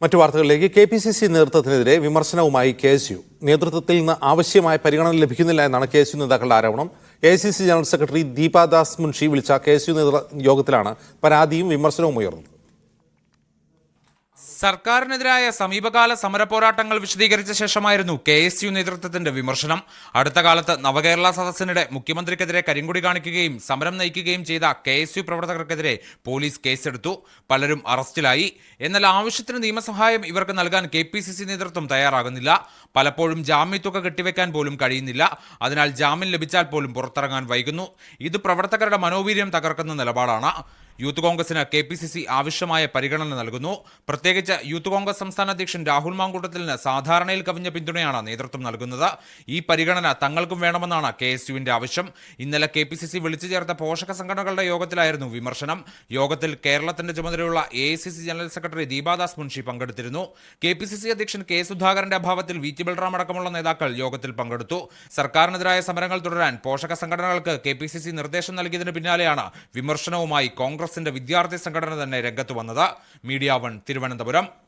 മറ്റു വാർത്തകളിലേക്ക് കെ.പി.സി.സി നേതൃത്വത്തിനെതിരെ വിമർശനവുമായി കെ.എസ്.യു. നേതൃത്വത്തിൽ നിന്ന് ആവശ്യമായ പരിഗണന ലഭിക്കുന്നില്ല എന്നാണ് കെ.എസ്.യു നേതാക്കളുടെ ആരോപണം. AICC general secretary Deepa Das Munshi വിളിച്ച കെ.എസ്.യു യോഗത്തിലാണ് പരാതിയും വിമർശനവും ഉയർന്നത്. സർക്കാരിനെതിരായ സമീപകാല സമരപോരാട്ടങ്ങൾ വിശദീകരിച്ച ശേഷമായിരുന്നു കെ.എസ്.യു നേതൃത്വത്തിന്റെ വിമർശനം. അടുത്ത കാലത്ത് നവകേരള സദസ്സിനിടെ മുഖ്യമന്ത്രിക്കെതിരെ കരിങ്കൊടി കാണിക്കുകയും സമരം നയിക്കുകയും ചെയ്ത കെ.എസ്.യു പ്രവർത്തകർക്കെതിരെ പോലീസ് കേസെടുത്തു. പലരും അറസ്റ്റിലായി. എന്നാൽ ആവശ്യത്തിന് നിയമസഹായം ഇവർക്ക് നൽകാൻ കെ.പി.സി.സി നേതൃത്വം തയ്യാറാകുന്നില്ല. പലപ്പോഴും ജാമ്യത്തുക കെട്ടിവെക്കാൻ പോലും കഴിയുന്നില്ല. അതിനാൽ ജാമ്യം ലഭിച്ചാൽ പോലും പുറത്തിറങ്ങാൻ വൈകുന്നു. ഇത് പ്രവർത്തകരുടെ മനോവീര്യം തകർക്കുന്ന നിലപാടാണ്. യൂത്ത് കോൺഗ്രസിന് കെ.പി.സി.സി ആവശ്യമായ പരിഗണന നൽകുന്നു. പ്രത്യേകിച്ച് യൂത്ത് കോൺഗ്രസ് സംസ്ഥാന അധ്യക്ഷൻ രാഹുൽ മാങ്കൂട്ടത്തിലിന് സാധാരണയിൽ കവിഞ്ഞ പിന്തുണയാണ് നേതൃത്വം നൽകുന്നത്. ഈ പരിഗണന തങ്ങൾക്കും വേണമെന്നാണ് കെ.എസ്.യുവിന്റെ ആവശ്യം. ഇന്നലെ കെ.പി.സി.സി വിളിച്ചു ചേർത്ത പോഷക സംഘടനകളുടെ യോഗത്തിലായിരുന്നു വിമർശനം. യോഗത്തിൽ കേരളത്തിന്റെ ചുമതലയുള്ള AICC general secretary Deepa Das Munshi പങ്കെടുത്തിരുന്നു. കെ.പി.സി.സി അധ്യക്ഷൻ കെ സുധാകരന്റെ അഭാവത്തിൽ വി ടി ബൽറാം അടക്കമുള്ള നേതാക്കൾ യോഗത്തിൽ പങ്കെടുത്തു. സർക്കാരിനെതിരായ സമരങ്ങൾ തുടരാൻ പോഷക സംഘടനകൾക്ക് കെ.പി.സി.സി നിർദ്ദേശം നൽകിയതിന് പിന്നാലെയാണ് വിമർശനവുമായി കോൺഗ്രസിന്റെ വിദ്യാർത്ഥി സംഘടന തന്നെ രംഗത്ത് വന്നത്. മീഡിയ 1 തിരുവനന്തപുരം.